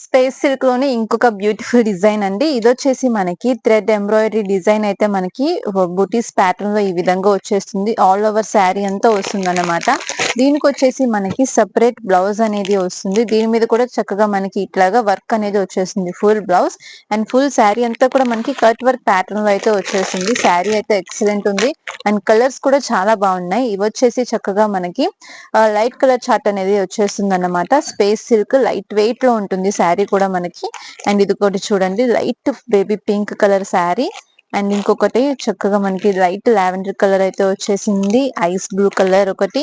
Space silk లోనే ఇంకొక beautiful design అండి. ఇదొచ్చేసి మనకి థ్రెడ్ ఎంబ్రాయిడరీ డిజైన్ అయితే మనకి బుటీస్ ప్యాటర్న్ లో ఈ విధంగా వచ్చేస్తుంది. ఆల్ ఓవర్ శారీ అంతా వస్తుందన్నమాట. దీనికి వచ్చేసి మనకి సెపరేట్ బ్లౌజ్ అనేది వస్తుంది. దీని మీద కూడా చక్కగా మనకి ఇట్లాగా వర్క్ అనేది వచ్చేస్తుంది. Full blouse and full sari అంతా కూడా మనకి కట్ వర్క్ ప్యాటర్న్ లో అయితే వచ్చేస్తుంది. శారీ అయితే ఎక్సలెంట్ ఉంది అండ్ కలర్స్ కూడా చాలా బాగున్నాయి. ఇవి వచ్చేసి చక్కగా మనకి లైట్ కలర్ చార్ట్ అనేది వచ్చేస్తుంది అన్నమాట. స్పేస్ సిల్క్ లైట్ వెయిట్ లో ఉంటుంది శారీ కూడా మనకి. అండ్ ఇది ఒకటి చూడండి, light baby pink colour sari and ఇంకొకటి చక్కగా మనకి లైట్ లావెండర్ కలర్ అయితే వచ్చేసింది. ఐస్ బ్లూ కలర్ ఒకటి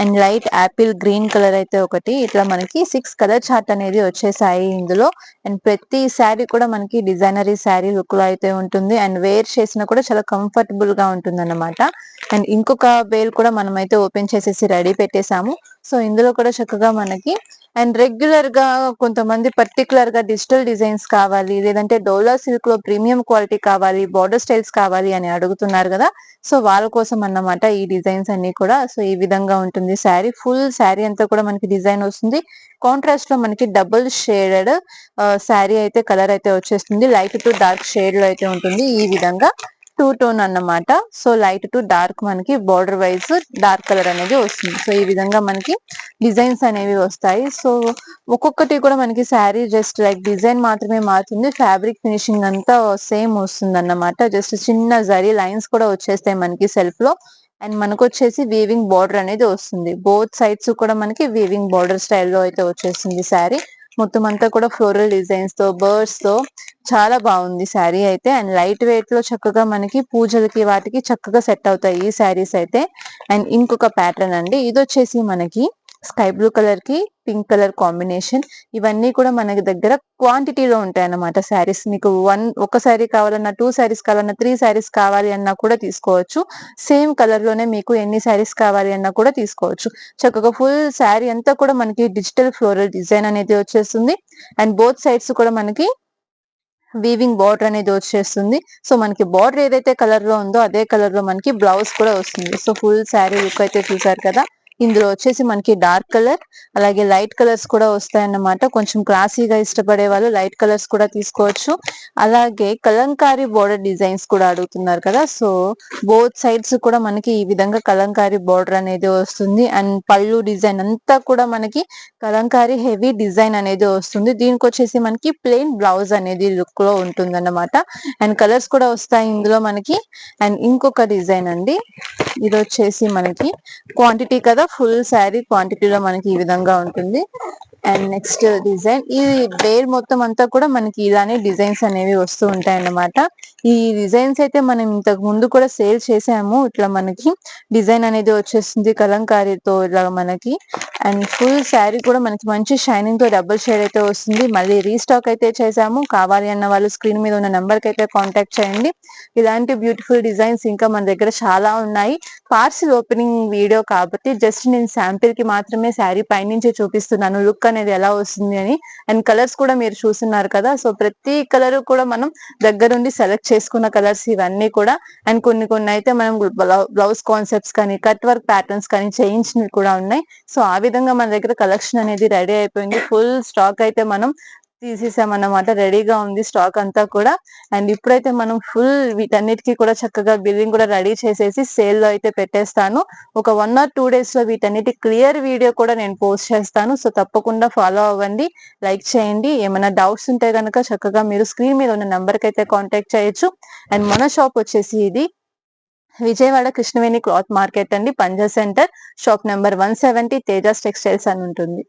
and light Apple green colour అయితే ఒకటి. ఇట్లా మనకి 6 కలర్ చార్ట్ అనేది వచ్చేసాయి ఇందులో. అండ్ ప్రతి శారీ కూడా మనకి డిజైనరీ శారీ లుక్ లో అయితే ఉంటుంది అండ్ వేర్ చేసినా కూడా చాలా కంఫర్టబుల్ గా ఉంటుంది అన్నమాట. అండ్ ఇంకొక వేల్ కూడా మనం అయితే ఓపెన్ చేసేసి రెడీ పెట్టేసాము. సో ఇందులో కూడా చక్కగా మనకి అండ్ రెగ్యులర్ గా కొంతమంది పర్టికులర్ గా డిజిటల్ డిజైన్స్ కావాలి, లేదంటే డోలా సిల్క్ లో ప్రీమియం క్వాలిటీ కావాలి, బార్డర్ స్టైల్స్ కావాలి అని అడుగుతున్నారు కదా. సో వాళ్ళ కోసం అన్నమాట ఈ డిజైన్స్ అన్ని కూడా. సో ఈ విధంగా ఉంటుంది శారీ. ఫుల్ శారీ అంతా కూడా మనకి డిజైన్ వస్తుంది. కాంట్రాస్ట్ లో మనకి డబుల్ షేడెడ్ శారీ అయితే కలర్ అయితే వచ్చేస్తుంది. లైట్ టు డార్క్ షేడ్ లో అయితే ఉంటుంది ఈ విధంగా. టూ టోన్ అన్నమాట. సో లైట్ టు డార్క్ మనకి బార్డర్ వైజ్ డార్క్ కలర్ అనేది వస్తుంది. సో ఈ విధంగా మనకి డిజైన్స్ అనేవి వస్తాయి. సో ఒక్కొక్కటి కూడా మనకి శారీ జస్ట్ లైక్ డిజైన్ మాత్రమే మారుతుంది. ఫ్యాబ్రిక్ ఫినిషింగ్ అంతా సేమ్ వస్తుంది అన్నమాట. జస్ట్ చిన్న జరీ లైన్స్ కూడా వచ్చేస్తాయి మనకి సెల్ఫ్ లో. అండ్ మనకు వచ్చేసి వీవింగ్ బార్డర్ అనేది వస్తుంది. బోత్ సైడ్స్ కూడా మనకి వీవింగ్ బార్డర్ స్టైల్లో అయితే వచ్చేస్తుంది శారీ. మొత్తం అంతా కూడా ఫ్లోరల్ డిజైన్స్ తో బర్డ్స్ తో చాలా బాగుంది శారీ అయితే. అండ్ లైట్ వెయిట్ లో చక్కగా మనకి పూజలకి వాటికి చక్కగా సెట్ అవుతాయి ఈ శారీస్ అయితే. అండ్ ఇంకొక ప్యాటర్న్ అండి, ఇది వచ్చేసి మనకి స్కై బ్లూ కలర్ కి పింక్ కలర్ కాంబినేషన్. ఇవన్నీ కూడా మనకి దగ్గర క్వాంటిటీలో ఉంటాయి అన్నమాట శారీస్. మీకు ఒక శారీ కావాలన్నా, 2 శారీస్ కావాలన్నా, 3 శారీస్ కావాలి అన్నా కూడా తీసుకోవచ్చు. సేమ్ కలర్ లోనే మీకు ఎన్ని శారీస్ కావాలి అన్నా కూడా తీసుకోవచ్చు. చక్కగా ఫుల్ శారీ అంతా కూడా మనకి డిజిటల్ ఫ్లోరల్ డిజైన్ అనేది వచ్చేస్తుంది. అండ్ బోత్ సైడ్స్ కూడా మనకి వీవింగ్ బార్డర్ అనేది వచ్చేస్తుంది. సో మనకి బార్డర్ ఏదైతే కలర్ లో ఉందో అదే కలర్ లో మనకి బ్లౌజ్ కూడా వస్తుంది. సో ఫుల్ శారీ లుక్ అయితే చూసారు కదా. ఇందులో వచ్చేసి మనకి డార్క్ కలర్ అలాగే లైట్ కలర్స్ కూడా వస్తాయన్నమాట. కొంచెం క్లాసీగా ఇష్టపడే వాళ్ళు లైట్ కలర్స్ కూడా తీసుకోవచ్చు. అలాగే కలంకారీ బోర్డర్ డిజైన్స్ కూడా అడుగుతున్నారు కదా. సో బోత్ సైడ్స్ కూడా మనకి ఈ విధంగా కలంకారీ బోర్డర్ అనేది వస్తుంది. అండ్ పళ్ళు డిజైన్ అంతా కూడా మనకి కలంకారీ హెవీ డిజైన్ అనేది వస్తుంది. దీనికి వచ్చేసి మనకి ప్లెయిన్ బ్లౌజ్ అనేది లుక్ లో ఉంటుంది అన్నమాట. అండ్ కలర్స్ కూడా వస్తాయి ఇందులో మనకి. అండ్ ఇంకొక డిజైన్ అండి, ఇది వచ్చేసి మనకి క్వాంటిటీ కదా, ఫుల్ శారీ క్వాంటిటీలో మనకి ఈ విధంగా ఉంటుంది. అండ్ నెక్స్ట్ డిజైన్, ఈ వేర్ మొత్తం అంతా కూడా మనకి ఇలానే డిజైన్స్ అనేవి వస్తూ ఉంటాయి అన్నమాట. ఈ డిజైన్స్ అయితే మనం ఇంతకు ముందు కూడా సేల్ చేసాము. ఇట్లా మనకి డిజైన్ అనేది వచ్చేస్తుంది కలంకారీతో ఇలా మనకి. అండ్ ఫుల్ శారీ కూడా మనకి మంచి షైనింగ్ తో డబుల్ షేడ్ అయితే వస్తుంది. మళ్ళీ రీస్టాక్ అయితే చేసాము. కావాలి అన్న వాళ్ళు స్క్రీన్ మీద ఉన్న నెంబర్ కి అయితే కాంటాక్ట్ చేయండి. ఇలాంటి బ్యూటిఫుల్ డిజైన్స్ ఇంకా మన దగ్గర చాలా ఉన్నాయి. పార్సిల్ ఓపెనింగ్ వీడియో కాబట్టి జస్ట్ నేను శాంపిల్ కి మాత్రమే శారీ పైనుంచి చూపిస్తున్నాను లుక్ అనేది ఎలా వస్తుంది అని. అండ్ కలర్స్ కూడా మీరు చూస్తున్నారు కదా. సో ప్రతి కలర్ కూడా మనం దగ్గరుండి సెలెక్ట్ చేసుకున్న కలర్స్ ఇవన్నీ కూడా. అండ్ కొన్ని అయితే మనం బ్లౌజ్ కాన్సెప్ట్స్ కానీ కట్ వర్క్ ప్యాటర్న్స్ కానీ చేయించినవి కూడా ఉన్నాయి. సో ఆ విధంగా మన దగ్గర కలెక్షన్ అనేది రెడీ అయిపోయింది. ఫుల్ స్టాక్ అయితే మనం తీసేసామన్నమాట. రెడీగా ఉంది స్టాక్ అంతా కూడా. అండ్ ఇప్పుడైతే మనం ఫుల్ వీటన్నిటికీ కూడా చక్కగా బిల్లింగ్ కూడా రెడీ చేసేసి సేల్ లో అయితే పెట్టేస్తాను. ఒక 1 or 2 days లో వీటన్నిటి క్లియర్ వీడియో కూడా నేను పోస్ట్ చేస్తాను. సో తప్పకుండా ఫాలో అవ్వండి, లైక్ చేయండి. ఏమైనా డౌట్స్ ఉంటే కనుక చక్కగా మీరు స్క్రీన్ మీద ఉన్న నెంబర్ కి అయితే కాంటాక్ట్ చేయొచ్చు. అండ్ మన షాప్ వచ్చేసి ఇది విజయవాడ కృష్ణవేణి క్లాత్ మార్కెట్ అండి, Panja centre, shop number 170 Tejas textiles అని ఉంటుంది.